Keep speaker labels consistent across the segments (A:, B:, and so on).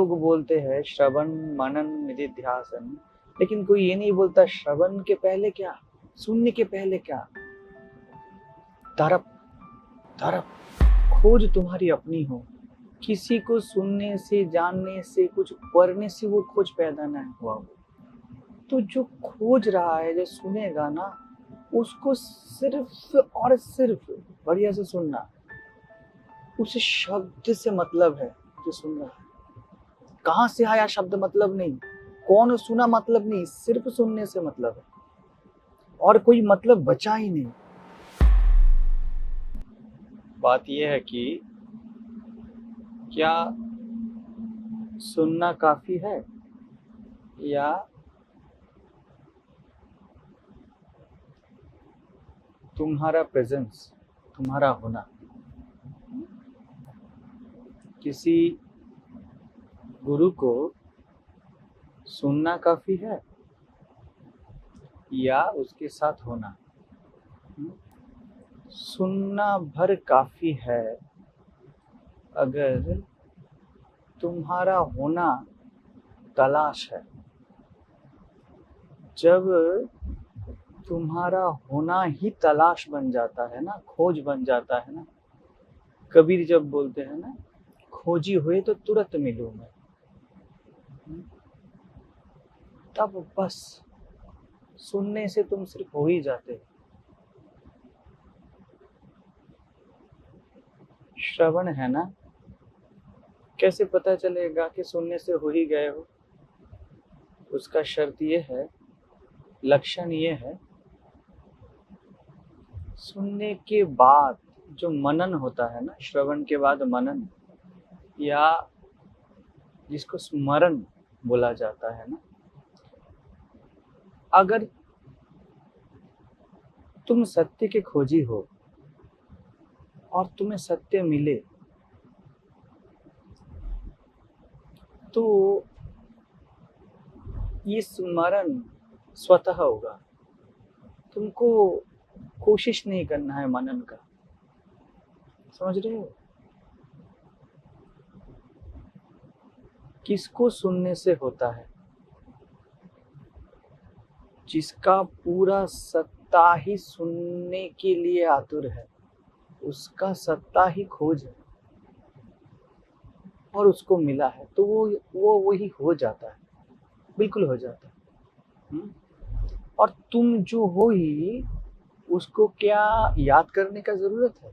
A: लोग बोलते हैं श्रवण मनन निधिध्यासन, लेकिन कोई ये नहीं बोलता श्रवण के पहले क्या, सुनने के पहले क्या। तरफ तरफ खोज तुम्हारी अपनी हो, किसी को सुनने से जानने से कुछ पढ़ने से वो खोज पैदा ना हुआ हो। तो जो खोज रहा है, जो सुनेगा ना, उसको सिर्फ और सिर्फ बढ़िया से सुनना, उस शब्द से मतलब है जो सुन रहा है। कहाँ से आया शब्द मतलब नहीं, कौन सुना मतलब नहीं, सिर्फ सुनने से मतलब है, और कोई मतलब बचा ही नहीं। बात यह है कि क्या सुनना काफी है या तुम्हारा प्रेजेंस, तुम्हारा होना। किसी गुरु को सुनना काफी है या उसके साथ होना। सुनना भर काफी है अगर तुम्हारा होना तलाश है। जब तुम्हारा होना ही तलाश बन जाता है ना, खोज बन जाता है ना। कबीर जब बोलते हैं ना, खोजी हुए तो तुरंत मिलूं मैं, तब बस सुनने से तुम सिर्फ हो ही जाते। श्रवण है ना, कैसे पता चलेगा कि सुनने से हो ही गए हो। उसका शर्त ये है, लक्षण ये है, सुनने के बाद जो मनन होता है ना, श्रवण के बाद मनन, या जिसको स्मरण बोला जाता है ना, अगर तुम सत्य के खोजी हो और तुम्हें सत्य मिले, तो ये स्मरण स्वतः होगा। तुमको कोशिश नहीं करना है मनन का। समझ रहे हो? किसको सुनने से होता है? जिसका पूरा सत्ता ही सुनने के लिए आतुर है, उसका सत्ता ही खोज है और उसको मिला है, तो वो वही हो जाता है, बिल्कुल हो जाता है। और तुम जो हो ही, उसको क्या याद करने का जरूरत है?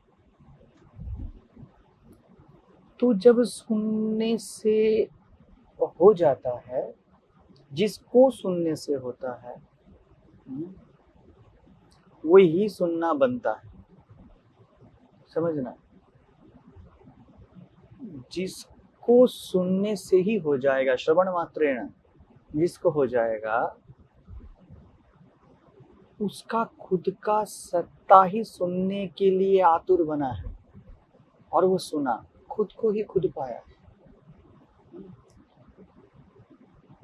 A: तो जब सुनने से हो जाता है, जिसको सुनने से होता है, वही सुनना बनता है। समझना, जिसको सुनने से ही हो जाएगा, श्रवण मात्रेण जिसको हो जाएगा, उसका खुद का सत्ता ही सुनने के लिए आतुर बना है, और वो सुना, खुद को ही खुद पाया।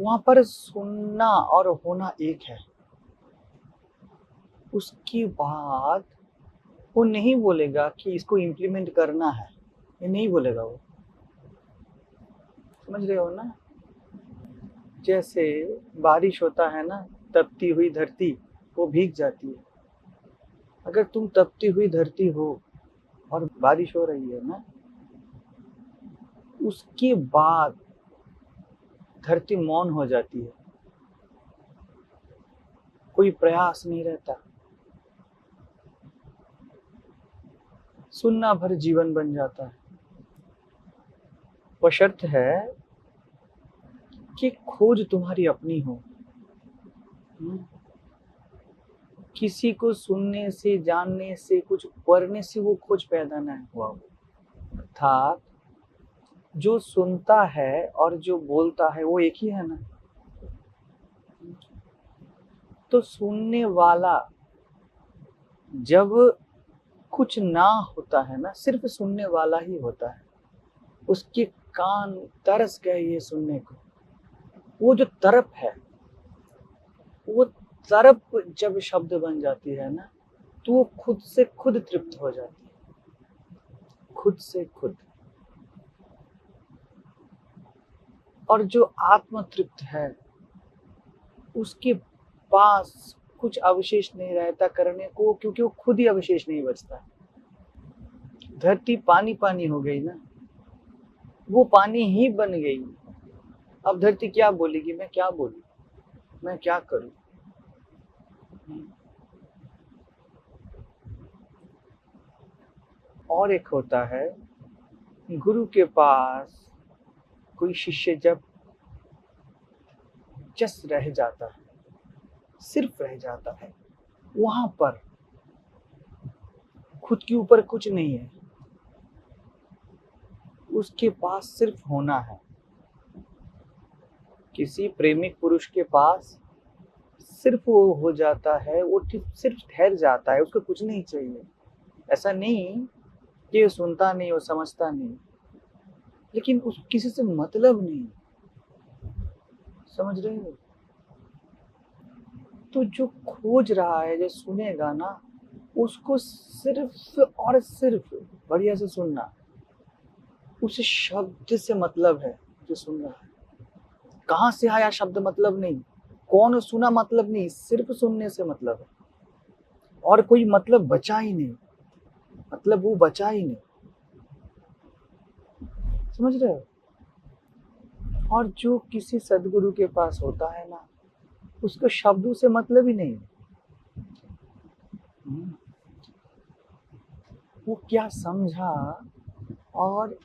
A: वहां पर सुनना और होना एक है। उसके बाद वो नहीं बोलेगा कि इसको इम्प्लीमेंट करना है, ये नहीं बोलेगा वो। समझ रहे हो ना? जैसे बारिश होता है ना, तपती हुई धरती वो भीग जाती है। अगर तुम तपती हुई धरती हो और बारिश हो रही है ना, उसके बाद धरती मौन हो जाती है, कोई प्रयास नहीं रहता, सुनना भर जीवन बन जाता है। बशर्त है कि खोज तुम्हारी अपनी हो। किसी को सुनने से जानने से कुछ पढ़ने से वो खोज पैदा न हुआ। अर्थात जो सुनता है और जो बोलता है वो एक ही है ना। तो सुनने वाला जब कुछ ना होता है ना, सिर्फ सुनने वाला ही होता है, उसके कान तरस गए ये सुनने को। वो जो तरफ है, वो तरफ जब शब्द बन जाती है ना, तो वो खुद से खुद तृप्त हो जाती है, खुद से खुद। और जो आत्म तृप्त है उसके पास कुछ अवशेष नहीं रहता करने को, क्योंकि वो खुद ही अवशेष नहीं बचता। धरती पानी पानी हो गई ना, वो पानी ही बन गई। अब धरती क्या बोलेगी, मैं क्या बोलूं, मैं क्या करूं। और एक होता है, गुरु के पास कोई शिष्य जब जस रह जाता है, सिर्फ रह जाता है, वहां पर खुद के ऊपर कुछ नहीं है, उसके पास सिर्फ होना है। किसी प्रेमिक पुरुष के पास सिर्फ वो हो जाता है, वो सिर्फ ठहर जाता है, उसको कुछ नहीं चाहिए। ऐसा नहीं कि वो सुनता नहीं, वो समझता नहीं, लेकिन उस किसी से मतलब नहीं। समझ रहे हो? तो जो खोज रहा है, जो सुनेगा ना, उसको सिर्फ और सिर्फ बढ़िया से सुनना, उस शब्द से मतलब है जो सुन रहा है। कहाँ से आया शब्द मतलब नहीं, कौन सुना मतलब नहीं, सिर्फ सुनने से मतलब है। और कोई मतलब बचा ही नहीं, मतलब वो बचा ही नहीं। समझ रहे हो? और जो किसी सदगुरु के पास होता है ना, उसको शब्दों से मतलब ही नहीं। वो क्या समझा और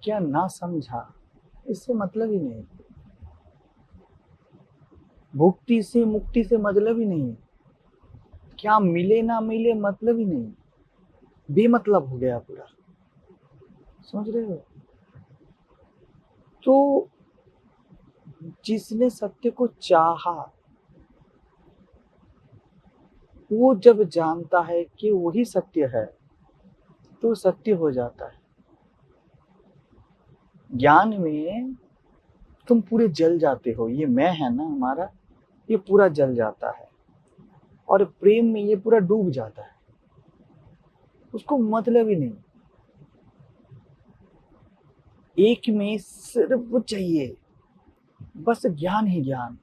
A: क्या ना समझा, इससे मतलब ही नहीं। भुक्ति से मुक्ति से मतलब ही नहीं, क्या मिले ना मिले मतलब ही नहीं, बेमतलब हो गया पूरा। समझ रहे हो? तो जिसने सत्य को चाहा, वो जब जानता है कि वही सत्य है, तो सत्य हो जाता है। ज्ञान में तुम पूरे जल जाते हो, ये मैं है ना हमारा, ये पूरा जल जाता है। और प्रेम में ये पूरा डूब जाता है, उसको मतलब ही नहीं। एक में सिर्फ वो चाहिए, बस ज्ञान ही ज्ञान,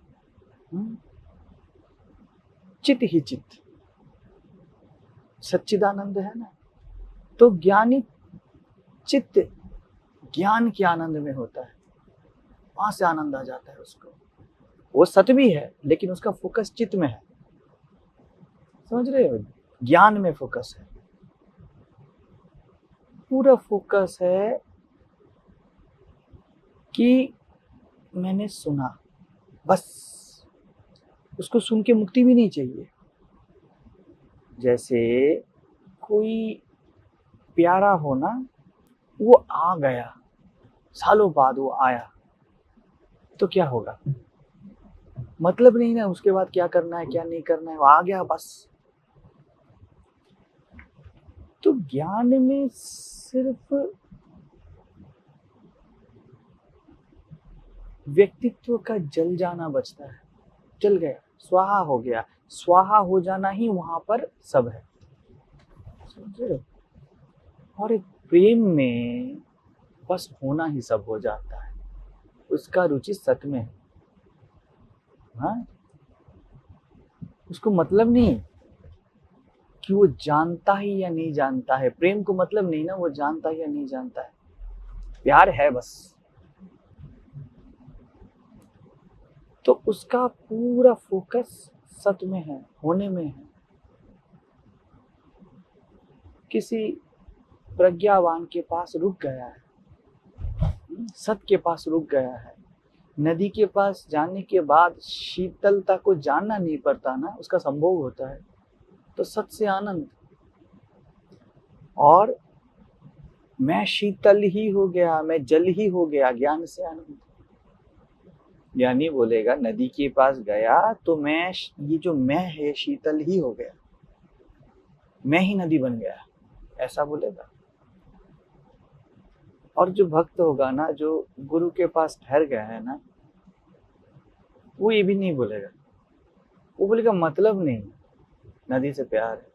A: चित ही चित, सच्चिदानंद है ना। तो ज्ञानी चित्त ज्ञान के आनंद में होता है, वहां से आनंद आ जाता है उसको। वो सत्य भी है, लेकिन उसका फोकस चित्त में है। समझ रहे हो? ज्ञान में फोकस है, पूरा फोकस है कि मैंने सुना, बस। उसको सुन के मुक्ति भी नहीं चाहिए। जैसे कोई प्यारा हो ना, वो आ गया, सालों बाद वो आया, तो क्या होगा? मतलब नहीं ना उसके बाद क्या करना है क्या नहीं करना है, वो आ गया बस। तो ज्ञान में सिर्फ व्यक्तित्व का जल जाना बचता है, जल गया, स्वाहा हो गया। स्वाहा हो जाना ही वहां पर सब है। समझे? और एक प्रेम में बस होना ही सब हो जाता है, उसका रुचि सत्य में है। हाँ, उसको मतलब नहीं कि वो जानता है या नहीं जानता है। प्रेम को मतलब नहीं ना वो जानता है या नहीं जानता है, प्यार है बस। तो उसका पूरा फोकस सत्य में है, होने में है। किसी प्रज्ञावान के पास रुक गया है, सत्य के पास रुक गया है। नदी के पास जाने के बाद शीतलता को जानना नहीं पड़ता ना, उसका संभोग होता है। तो सत्य से आनंद, और मैं शीतल ही हो गया, मैं जल ही हो गया, ज्ञान से आनंद। ज्ञानी बोलेगा नदी के पास गया तो मैं, ये जो मैं है शीतल ही हो गया, मैं ही नदी बन गया, ऐसा बोलेगा। और जो भक्त होगा ना, जो गुरु के पास ठहर गया है ना, वो ये भी नहीं बोलेगा। वो बोलेगा मतलब नहीं, नदी से प्यार है।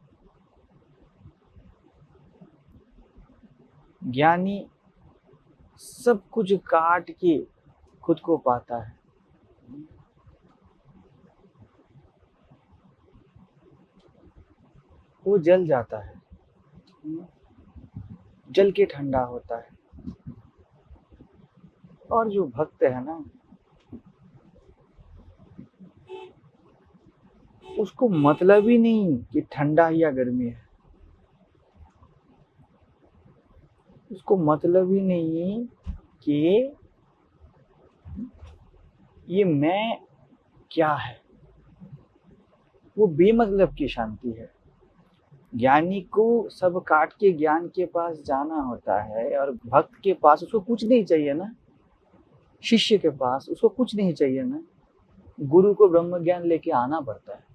A: ज्ञानी सब कुछ काट के खुद को पाता है। वो जल जाता है, जल के ठंडा होता है। और जो भक्त है ना, उसको मतलब ही नहीं कि ठंडा या गर्मी है, उसको मतलब ही नहीं कि ये मैं क्या है। वो बेमतलब की शांति है। ज्ञानी को सब काट के ज्ञान के पास जाना होता है, और भक्त के पास उसको कुछ नहीं चाहिए ना, शिष्य के पास उसको कुछ नहीं चाहिए ना, गुरु को ब्रह्म ज्ञान लेके आना पड़ता है।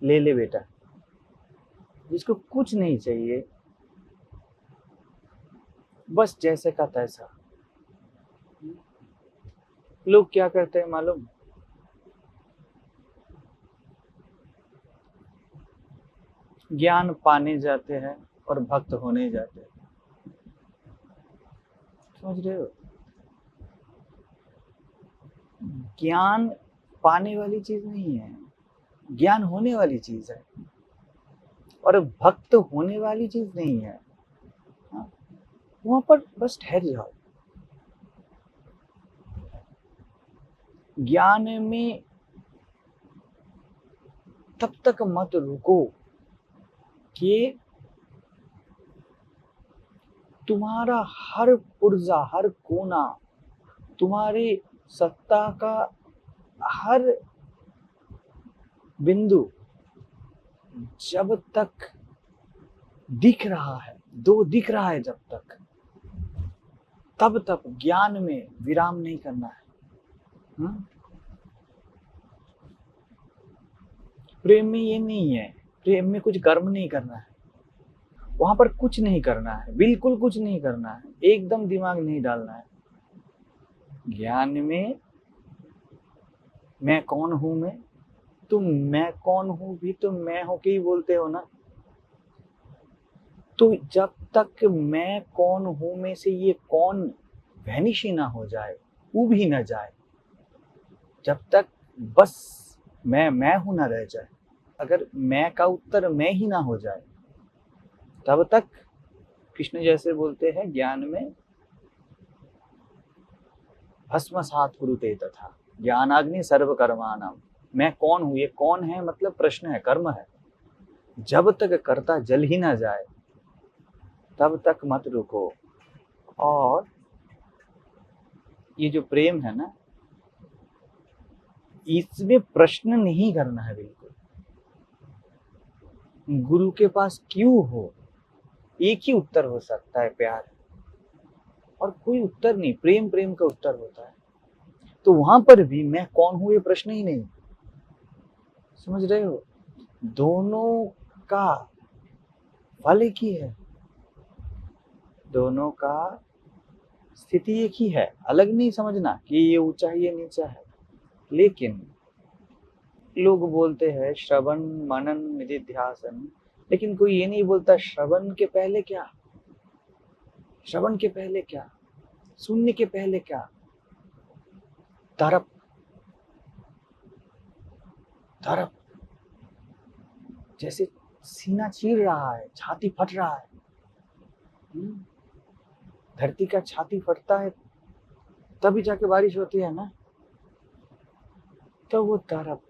A: ले ले बेटा, जिसको कुछ नहीं चाहिए, बस जैसे का तैसा। लोग क्या करते हैं मालूम? ज्ञान पाने जाते हैं और भक्त होने जाते हैं। समझ रहे हो? ज्ञान पाने वाली चीज नहीं है, ज्ञान होने वाली चीज है, और भक्त होने वाली चीज नहीं है। हाँ? वहां पर बस ठहर जाओ। ज्ञान में तब तक मत रुको कि तुम्हारा हर पुर्जा, हर कोना, तुम्हारे सत्ता का हर बिंदु जब तक दिख रहा है, दो दिख रहा है जब तक, तब तक ज्ञान में विराम नहीं करना है। प्रेम में ये नहीं है, प्रेम में कुछ कर्म नहीं करना है, वहां पर कुछ नहीं करना है, बिल्कुल कुछ नहीं करना है, एकदम दिमाग नहीं डालना है। ज्ञान में मैं कौन हूं, तुम मैं कौन हूं भी तो मैं हो के ही बोलते हो ना। तो जब तक मैं कौन हूं में से ये कौन वैनिश ही ना हो जाए, उब ही ना जाए, जब तक बस मैं हूं ना रह जाए, अगर मैं का उत्तर मैं ही ना हो जाए, तब तक कृष्ण जैसे बोलते हैं ज्ञान में भस्मसात कुरुते तथा ज्ञानाग्नि सर्व कर्माणाम। मैं कौन हूं, ये कौन है मतलब प्रश्न है, कर्म है। जब तक कर्ता जल ही ना जाए तब तक मत रुको। और ये जो प्रेम है ना, इसमें प्रश्न नहीं करना है बिल्कुल। गुरु के पास क्यों हो, एक ही उत्तर हो सकता है, प्यार, और कोई उत्तर नहीं। प्रेम प्रेम का उत्तर होता है। तो वहां पर भी मैं कौन हूं ये प्रश्न ही नहीं। समझ रहे हो? दोनों का फल एक ही है, दोनों का स्थिति एक ही है। अलग नहीं समझना कि ये ऊंचा है ये नीचा है। लेकिन लोग बोलते हैं श्रवण मनन निधिध्यासन, लेकिन कोई ये नहीं बोलता श्रवण के पहले क्या, श्रवण के पहले क्या, सुनने के पहले क्या। तरप तरप, जैसे सीना चीर रहा है, छाती फट रहा है। धरती का छाती फटता है तभी जाके बारिश होती है ना। तो वो तरप,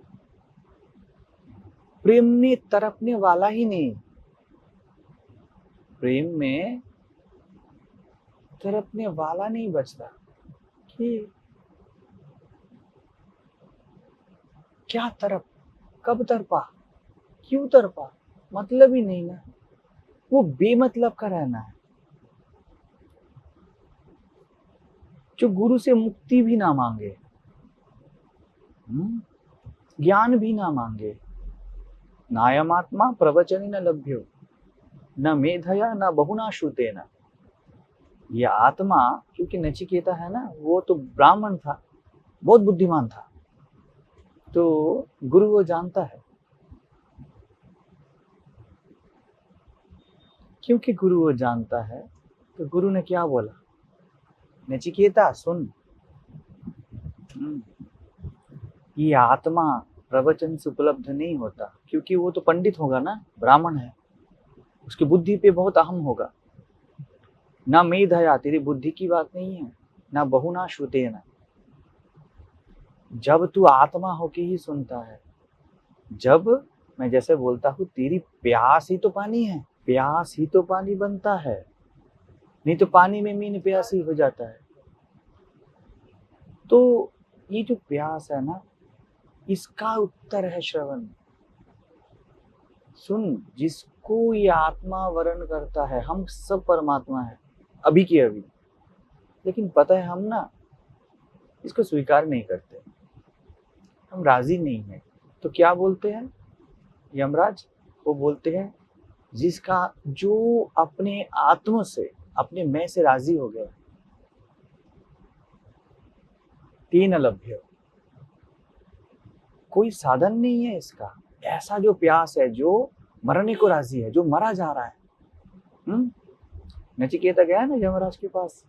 A: प्रेम में तरपने वाला ही नहीं। प्रेम में तरपने वाला नहीं बचता कि क्या तरप, कब तरपा, क्यों तरपा, मतलब ही नहीं ना। वो बेमतलब का रहना है। जो गुरु से मुक्ति भी ना मांगे, ज्ञान भी ना मांगे, नायमात्मा प्रवचन न लभ्यो न मेधया न बहुना श्रुतेन। ये आत्मा, क्योंकि नचिकेता है ना, वो तो ब्राह्मण था, बहुत बुद्धिमान था, तो गुरु वो जानता है। क्योंकि गुरु वो जानता है, तो गुरु ने क्या बोला, नचिकेता सुन, हम्म, ये आत्मा प्रवचन से उपलब्ध नहीं होता, क्योंकि वो तो पंडित होगा ना, ब्राह्मण है, उसकी बुद्धि पे बहुत अहम होगा। ना मेधया, तेरी बुद्धि की बात नहीं है, ना बहुना श्रुतेना। जब तू आत्मा होके ही सुनता है, जब मैं जैसे बोलता हूँ तेरी प्यास ही तो पानी है, प्यास ही तो पानी बनता है, नहीं तो पानी में मीन प्यासी हो जाता है। तो ये जो प्यास है ना, इसका उत्तर है श्रवण। सुन, जिसको ये आत्मा वर्ण करता है, हम सब परमात्मा है अभी के अभी, लेकिन पता है हम ना इसको स्वीकार नहीं करते, हम राजी नहीं है। तो क्या बोलते हैं यमराज? वो बोलते हैं जिसका, जो अपने आत्म से, अपने मैं से राजी हो गया, तीन लभ्य, कोई साधन नहीं है इसका। ऐसा जो प्यास है, जो मरने को राजी है, जो मरा जा रहा है। नचिकेता गया ना यमराज के पास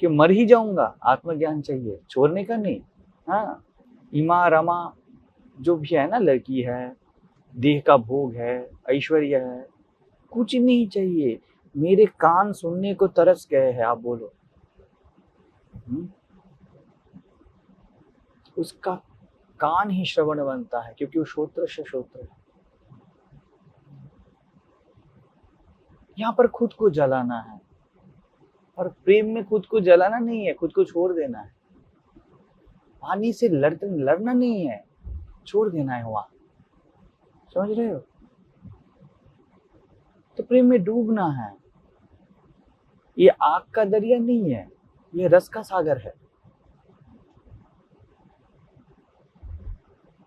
A: कि मर ही जाऊंगा, आत्मज्ञान चाहिए, छोड़ने का नहीं। हाँ, इमा रमा जो भी है ना, लड़की है, देह का भोग है, ऐश्वर्य है, कुछ नहीं चाहिए, मेरे कान सुनने को तरस गए हैं, आप बोलो। उसका कान ही श्रवण बनता है, क्योंकि वो श्रोत्र से श्रोत्र है। यहाँ पर खुद को जलाना है, और प्रेम में खुद को जलाना नहीं है, खुद को छोड़ देना है। पानी से लड़ना नहीं है, छोड़ देना है वहां, समझ रहे हो? तो प्रेम में डूबना है। ये आग का दरिया नहीं है, ये रस का सागर है।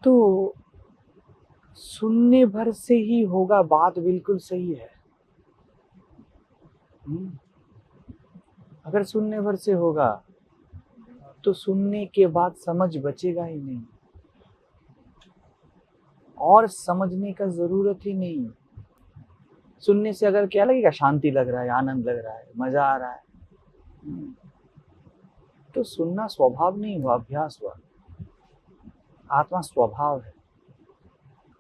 A: तो सुनने भर से ही होगा, बात बिल्कुल सही है। अगर सुनने भर से होगा तो सुनने के बाद समझ बचेगा ही नहीं, और समझने का जरूरत ही नहीं। सुनने से अगर क्या लगेगा, शांति लग रहा है, आनंद लग रहा है, मजा आ रहा है, तो सुनना स्वभाव नहीं हुआ, अभ्यास हुआ। आत्मा स्वभाव है,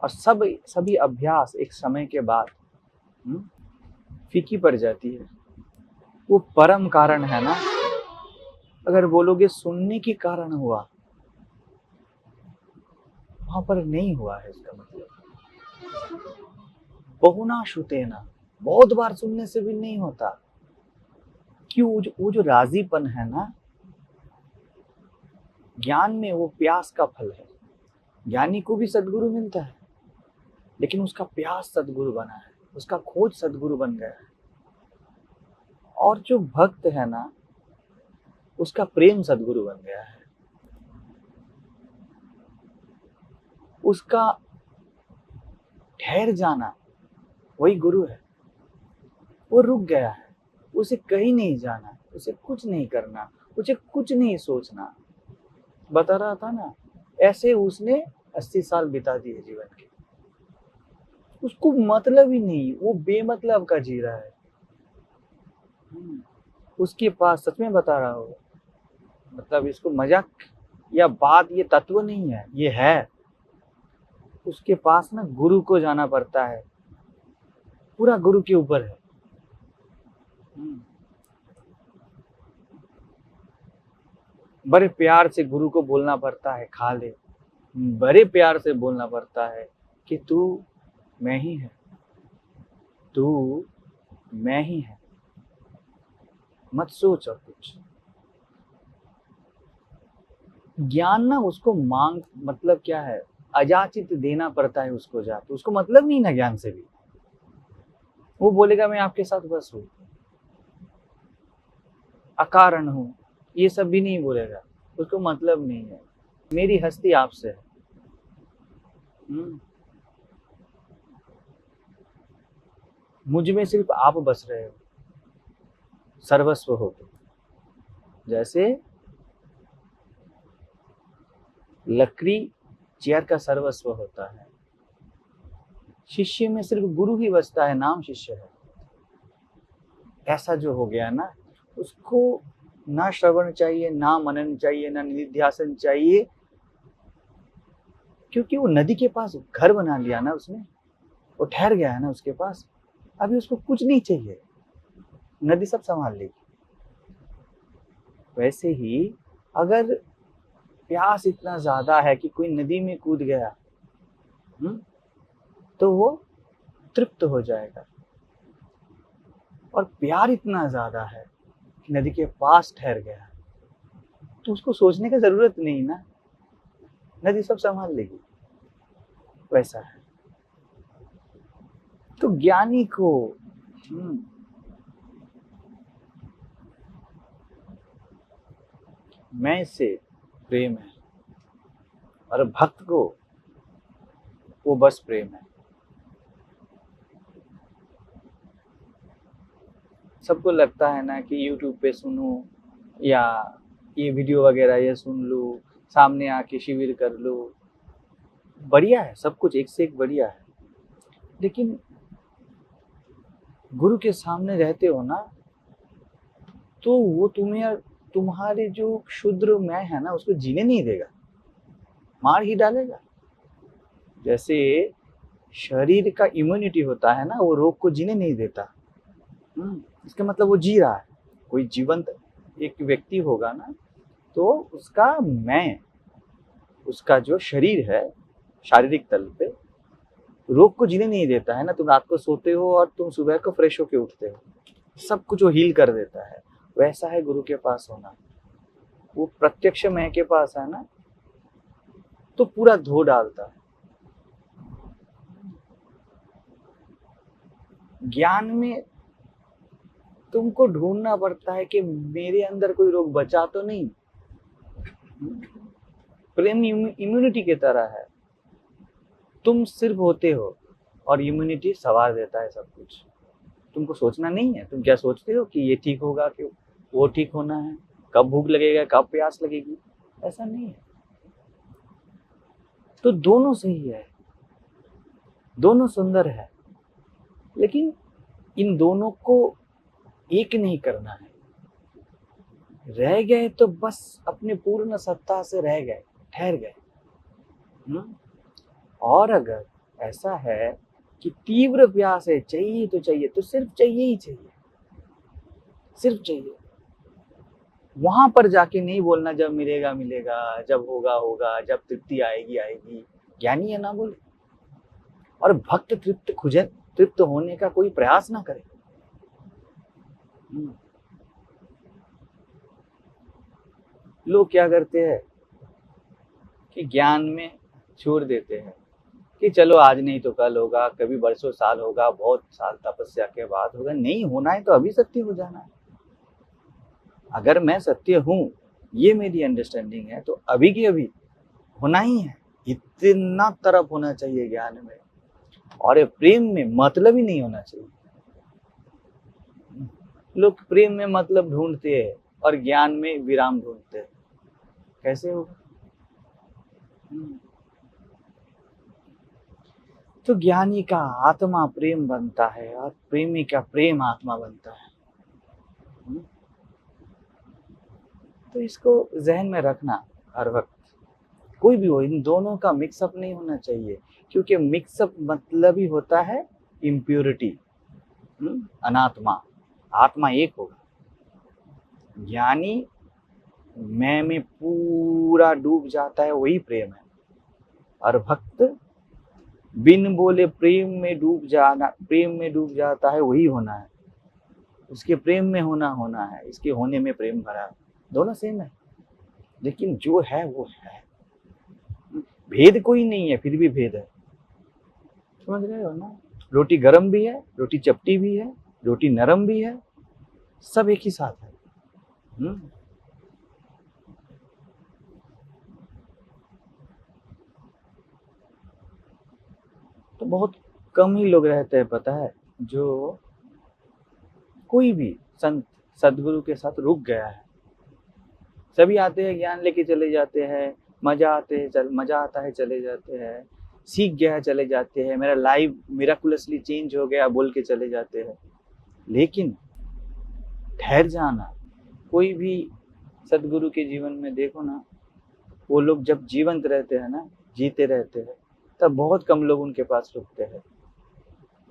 A: और सभी अभ्यास एक समय के बाद फीकी पड़ जाती है। वो परम कारण है ना, अगर बोलोगे सुनने के कारण हुआ, वहां पर नहीं हुआ है, इसका मतलब बहुना श्रुतेना, बहुत बार सुनने से भी नहीं होता। क्यों? वो जो राजीपन है ना, ज्ञान में वो प्यास का फल है। ज्ञानी को भी सद्गुरु मिलता है, लेकिन उसका प्यास सद्गुरु बना है, उसका खोज सद्गुरु बन गया है। और जो भक्त है ना, उसका प्रेम सद्गुरु बन गया है। उसका ठहर जाना वही गुरु है। वो रुक गया है, उसे कहीं नहीं जाना, उसे कुछ नहीं करना, उसे कुछ नहीं सोचना। बता रहा था ना, ऐसे उसने 80 साल बिता दिए जीवन के, उसको मतलब ही नहीं, वो बेमतलब का जी रहा है। उसके पास, सच में बता रहा हूँ, मतलब इसको मजाक या बात, ये तत्व नहीं है, ये है। उसके पास ना गुरु को जाना पड़ता है, पूरा गुरु के ऊपर है। बड़े प्यार से गुरु को बोलना पड़ता है, खा ले। बड़े प्यार से बोलना पड़ता है कि तू मैं ही है, तू मैं ही है, मत सोच और कुछ। ज्ञान ना उसको मांग, मतलब क्या है, अयाचित देना पड़ता है उसको जाके, उसको मतलब नहीं ना ज्ञान से भी। वो बोलेगा मैं आपके साथ बस हूं, अकारण हूं, ये सब भी नहीं बोलेगा, उसको मतलब नहीं है, मेरी हस्ती आपसे है। मुझ में सिर्फ आप बस रहे हो, सर्वस्व हो। जैसे लकड़ी चेयर का सर्वस्व होता है, शिष्य में सिर्फ गुरु ही बचता है, नाम शिष्य है। ऐसा जो हो गया ना, उसको ना श्रवण चाहिए, ना मनन चाहिए, ना निधिध्यासन चाहिए, क्योंकि वो नदी के पास घर बना लिया ना उसने, वो ठहर गया है ना उसके पास, अभी उसको कुछ नहीं चाहिए, नदी सब संभाल लेगी। वैसे ही अगर प्यास इतना ज्यादा है कि कोई नदी में कूद गया, तो वो तृप्त हो जाएगा। और प्यार इतना ज्यादा है कि नदी के पास ठहर गया, तो उसको सोचने की जरूरत नहीं ना, नदी सब संभाल लेगी। वैसा है। तो ज्ञानी को मैं से प्रेम है, और भक्त को वो बस प्रेम है। सबको लगता है ना कि YouTube पे सुनो या ये वीडियो वगैरह ये सुन लो, सामने आके शिविर कर लो, बढ़िया है, सब कुछ एक से एक बढ़िया है, लेकिन गुरु के सामने रहते हो ना, तो वो तुम्हें, तुम्हारे जो क्षुद्र मैं है ना, उसको जीने नहीं देगा, मार ही डालेगा। जैसे शरीर का इम्यूनिटी होता है ना, वो रोग को जीने नहीं देता। इसका मतलब वो जी रहा है। कोई जीवंत एक व्यक्ति होगा ना, तो उसका मैं, उसका जो शरीर है शारीरिक तल पे, रोग को जीने नहीं देता है ना। तुम रात को सोते हो और तुम सुबह को फ्रेश होके उठते हो, सब कुछ वो हील कर देता है। वैसा है गुरु के पास होना। वो प्रत्यक्ष मैं के पास है ना, तो पूरा धो डालता है। ज्ञान में तुमको ढूंढना पड़ता है कि मेरे अंदर कोई रोग बचा तो नहीं। प्रेम इम्यूनिटी की तरह है, तुम सिर्फ होते हो और इम्यूनिटी सवार देता है सब कुछ। तुमको सोचना नहीं है। तुम क्या सोचते हो कि ये ठीक होगा, कि वो ठीक होना है, कब भूख लगेगा, कब प्यास लगेगी, ऐसा नहीं है। तो दोनों सही है, दोनों सुंदर है, लेकिन इन दोनों को एक नहीं करना है। रह गए तो बस अपने पूर्ण सत्ता से रह गए, ठहर गए। और अगर ऐसा है कि तीव्र प्यास है, चाहिए तो चाहिए, तो सिर्फ चाहिए ही चाहिए, सिर्फ चाहिए। वहां पर जाके नहीं बोलना जब मिलेगा मिलेगा, जब होगा होगा, जब तृप्ति आएगी आएगी। ज्ञानी है ना बोले। और भक्त तृप्त होने का कोई प्रयास ना करे। लोग क्या करते हैं कि ज्ञान में छोड़ देते हैं कि चलो आज नहीं तो कल होगा, कभी बरसों साल होगा, बहुत साल तपस्या के बाद होगा। नहीं होना है तो अभी सत्य हो जाना है। अगर मैं सत्य हूं, ये मेरी अंडरस्टैंडिंग है, तो अभी के अभी होना ही है। इतना तरफ होना चाहिए ज्ञान में, और प्रेम में मतलब ही नहीं होना चाहिए। लोग प्रेम में मतलब ढूंढते हैं और ज्ञान में विराम ढूंढते हैं, कैसे होगा? तो ज्ञानी का आत्मा प्रेम बनता है और प्रेमी का प्रेम आत्मा बनता है। तो इसको जहन में रखना हर वक्त। कोई भी हो, इन दोनों का मिक्सअप नहीं होना चाहिए, क्योंकि मिक्सअप मतलब ही होता है इम्प्योरिटी, अनात्मा। आत्मा एक होगा। ज्ञानी मैं में पूरा डूब जाता है, वही प्रेम है। और भक्त बिन बोले प्रेम में डूब जाता है, वही होना है। उसके प्रेम में होना है, इसके होने में प्रेम भरा है। दोनों सेम है, लेकिन जो है वो है। भेद कोई नहीं है, फिर भी भेद है। समझ रहे हो ना? रोटी गरम भी है, रोटी चपटी भी है, रोटी नरम भी है, सब एक ही साथ है। तो बहुत कम ही लोग रहते हैं, पता है, जो कोई भी संत सदगुरु के साथ रुक गया है। सभी आते हैं, ज्ञान लेके चले जाते हैं, मजा आता है, चले जाते हैं, सीख गया है, चले जाते हैं, मेरा लाइफ मिराकुलसली चेंज हो गया बोल के चले जाते हैं। लेकिन ठहर जाना, कोई भी सदगुरु के जीवन में देखो ना, वो लोग जब जीवंत रहते हैं ना, जीते रहते हैं, तब बहुत कम लोग उनके पास रुकते हैं।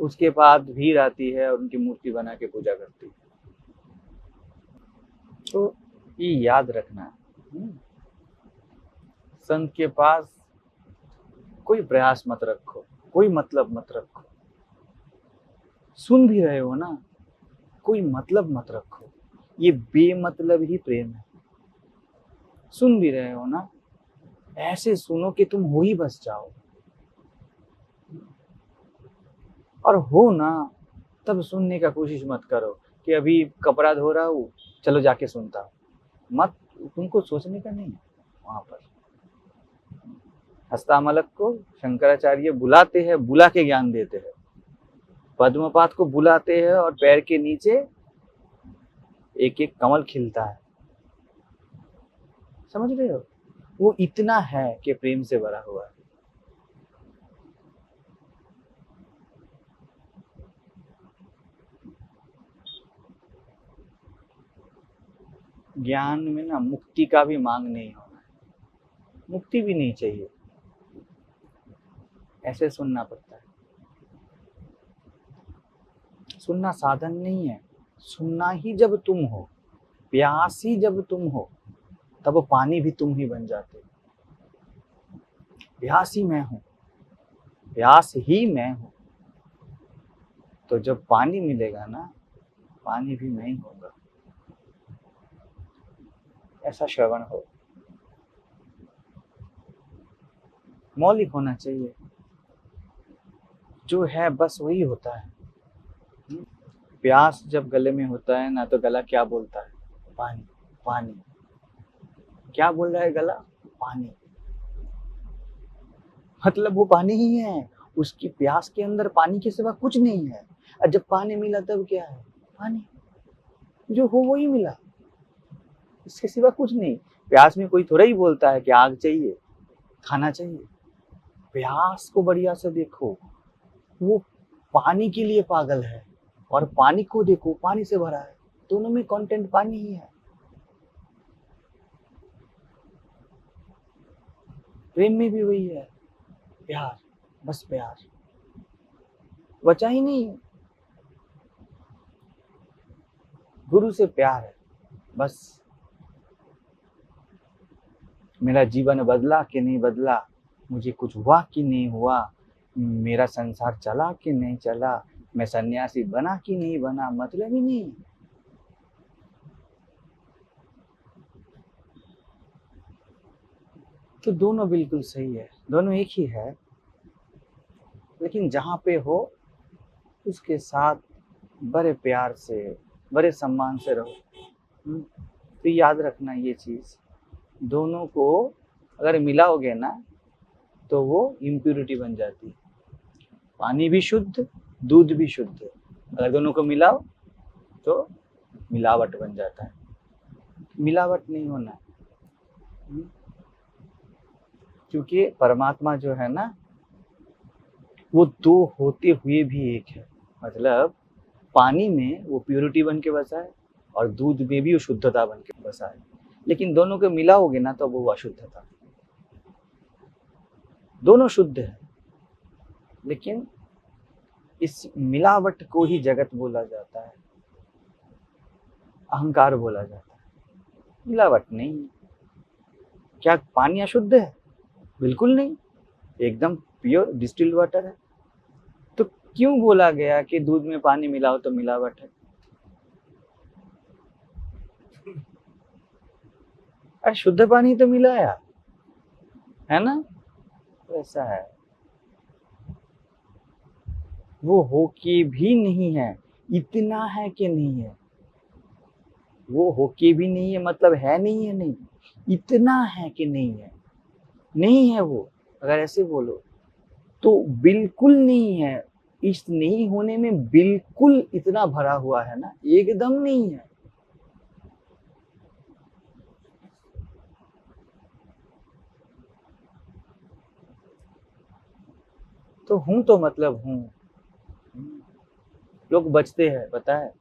A: उसके बाद भीड़ आती है और उनकी मूर्ति बना के पूजा करती है। तो ये याद रखना, संत के पास कोई प्रयास मत रखो, कोई मतलब मत रखो। सुन भी रहे हो ना, कोई मतलब मत रखो, ये बेमतलब ही प्रेम है। सुन भी रहे हो ना, ऐसे सुनो कि तुम हो ही बस जाओ, और हो ना तब सुनने का कोशिश मत करो कि अभी कपड़ा धो रहा हूँ, चलो जाके सुनता हूँ। मत, तुमको सोचने का नहीं वहां पर। हस्तामलक को शंकराचार्य बुलाते हैं, बुला के ज्ञान देते हैं। पद्मपाद को बुलाते हैं और पैर के नीचे एक एक कमल खिलता है। समझ रहे हो? वो इतना है कि प्रेम से भरा हुआ है। ज्ञान में ना मुक्ति का भी मांग नहीं होना है, मुक्ति भी नहीं चाहिए, ऐसे सुनना पड़ता है। सुनना साधन नहीं है, सुनना ही जब तुम हो, प्यासी जब तुम हो, तब पानी भी तुम ही बन जाते हो। प्यास ही मैं हूं, प्यास ही मैं हूं, तो जब पानी मिलेगा ना, पानी भी मैं ही होगा। ऐसा श्रवण हो, मौलिक होना चाहिए, जो है बस वही होता है। प्यास जब गले में होता है ना, तो गला क्या बोलता है? पानी, पानी। क्या बोल रहा है गला? पानी। मतलब वो पानी ही है, उसकी प्यास के अंदर पानी के सिवा कुछ नहीं है। और जब पानी मिला तब क्या है? पानी। जो हो वही मिला, इसके सिवा कुछ नहीं। प्यास में कोई थोड़ा ही बोलता है कि आग चाहिए, खाना चाहिए। प्यास को बढ़िया से देखो, वो पानी के लिए पागल है, और पानी को देखो, पानी से भरा है। दोनों में कंटेंट पानी ही है। प्रेम में भी वही है, प्यार, बस प्यार, बचा ही नहीं। गुरु से प्यार है बस। मेरा जीवन बदला कि नहीं बदला, मुझे कुछ हुआ कि नहीं हुआ, मेरा संसार चला कि नहीं चला, मैं सन्यासी बना कि नहीं बना, मतलब ही नहीं। तो दोनों बिल्कुल सही है, दोनों एक ही है, लेकिन जहां पे हो उसके साथ बड़े प्यार से, बड़े सम्मान से रहो। तो याद रखना ये चीज, दोनों को अगर मिलाओगे ना, तो वो इम्प्यूरिटी बन जाती है। पानी भी शुद्ध, दूध भी शुद्ध, अगर दोनों को मिलाओ तो मिलावट बन जाता है। मिलावट नहीं होना है, क्योंकि परमात्मा जो है ना, वो दो होते हुए भी एक है। मतलब पानी में वो प्योरिटी बन के बसा है, और दूध में भी वो शुद्धता बन के बसा है। लेकिन दोनों को मिलाओगे ना, तो वो अशुद्धता। दोनों शुद्ध है, लेकिन इस मिलावट को ही जगत बोला जाता है, अहंकार बोला जाता है। मिलावट नहीं। क्या पानी अशुद्ध है? बिल्कुल नहीं, एकदम प्योर डिस्टिल्ड वाटर है। तो क्यों बोला गया कि दूध में पानी मिलाओ तो मिलावट है? अरे शुद्ध पानी तो मिलाया है ना, ऐसा है। वो हो के भी नहीं है, इतना है कि नहीं है। वो हो के भी नहीं है मतलब है नहीं है, नहीं, इतना है कि नहीं है, नहीं है वो। अगर ऐसे बोलो तो बिल्कुल नहीं है। इस नहीं होने में बिल्कुल इतना भरा हुआ है ना, एकदम नहीं है। तो हूं तो मतलब हूं। लोग बचते हैं, पता है,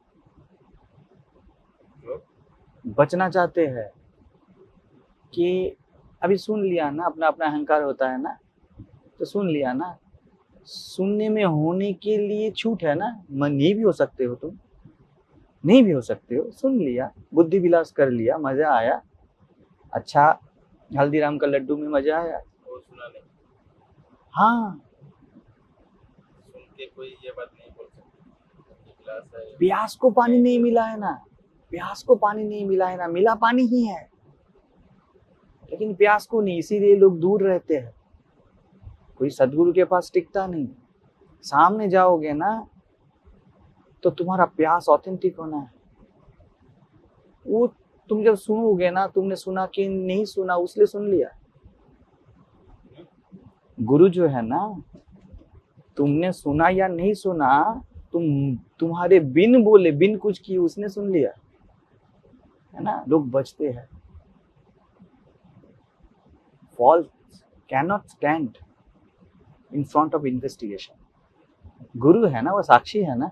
A: बचना चाहते हैं, कि अभी सुन लिया ना, अपना अपना अहंकार होता है ना, तो सुन लिया ना, सुनने में होने के लिए छूट है ना, नहीं भी हो सकते हो तुम, नहीं भी हो सकते हो, सुन लिया, बुद्धि विलास कर लिया, मजा आया, अच्छा, हल्दीराम का लड्डू में मजा आया,
B: वो सुना नहीं,
A: हाँ,
B: सुन के कोई ये बात नहीं बोल सकता कि गिलास है।
A: प्यास को पानी नहीं मिला है ना, प्यास को पानी नहीं मिला है ना, मिला पानी ही है, लेकिन प्यास को नहीं, इसीलिए लोग दूर रहते हैं, कोई सदगुरु के पास टिकता नहीं। सामने जाओगे ना तो तुम्हारा प्यास ऑथेंटिक होना है, वो तुम जब सुनोगे ना, तुमने सुना कि नहीं सुना, उसलिए सुन लिया। गुरु जो है ना, तुमने सुना या नहीं सुना, तुम्हारे बिन बोले, बिन कुछ किए उसने सुन लिया है ना। लोग बचते हैं, false cannot stand in front of investigation. गुरु है ना, वो साक्षी है ना,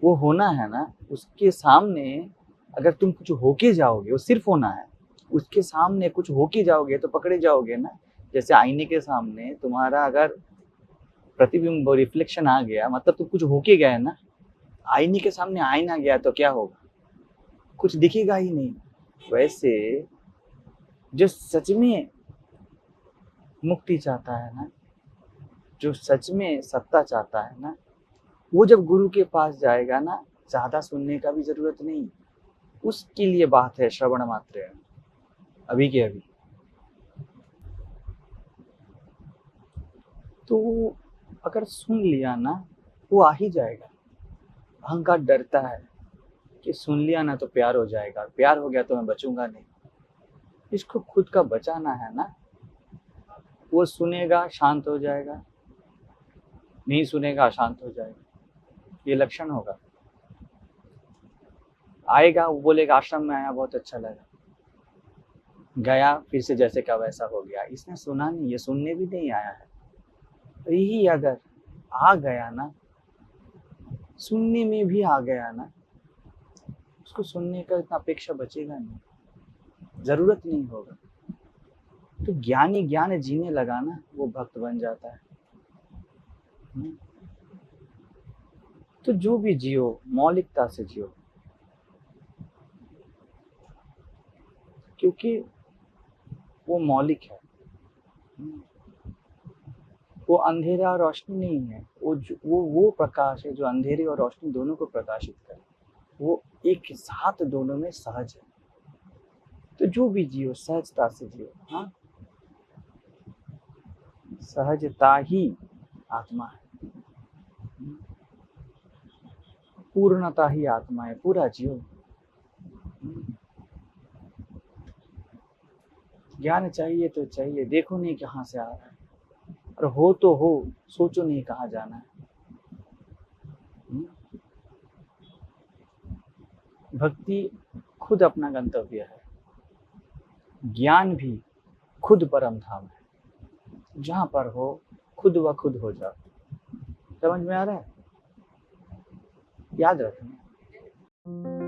A: वो होना है ना, उसके सामने अगर तुम कुछ होके जाओगे, वो सिर्फ होना है, उसके सामने कुछ होके जाओगे तो पकड़े जाओगे ना। जैसे आईने के सामने तुम्हारा अगर प्रतिबिंब रिफ्लेक्शन आ गया, मतलब तुम कुछ होके गए ना, आईने के सामने आईना गया तो क्या होगा, कुछ दिखेगा ही नहीं। वैसे जो सच में मुक्ति चाहता है ना, जो सच में सत्ता चाहता है ना, वो जब गुरु के पास जाएगा ना, ज्यादा सुनने का भी जरूरत नहीं, उसके लिए बात है श्रवण मात्र, अभी के अभी। तो अगर सुन लिया ना, वो आ ही जाएगा। अहंकार डरता है कि सुन लिया ना तो प्यार हो जाएगा, प्यार हो गया तो मैं बचूंगा नहीं। इसको खुद का बचाना है ना, वो सुनेगा शांत हो जाएगा, नहीं सुनेगा अशांत हो जाएगा, ये लक्षण होगा। आएगा, वो बोलेगा आश्रम में आया, बहुत अच्छा लगा, गया फिर से जैसे का वैसा हो गया, इसने सुना नहीं, ये सुनने भी नहीं आया है। यही अगर आ गया ना, सुनने में भी आ गया ना, उसको सुनने का इतना अपेक्षा बचेगा नहीं, जरूरत नहीं होगा। तो ज्ञानी ज्ञान जीने लगा ना, वो भक्त बन जाता है। तो जो भी जियो, मौलिकता से जियो, क्योंकि वो मौलिक है, वो अंधेरा और रोशनी नहीं है, वो प्रकाश है जो अंधेरे और रोशनी दोनों को प्रकाशित करे, वो एक साथ दोनों में सहज है। तो जो भी जियो सहजता से जियो, हाँ, सहजता ही आत्मा है, पूर्णता ही आत्मा है, पूरा जियो। ज्ञान चाहिए तो चाहिए, देखो नहीं कहाँ से आ रहा है, और हो तो हो, सोचो नहीं कहाँ जाना है। भक्ति खुद अपना गंतव्य है, ज्ञान भी खुद परम धाम है। जहां पर हो, खुद व खुद हो जाओ। समझ में आ रहा है? याद रखना।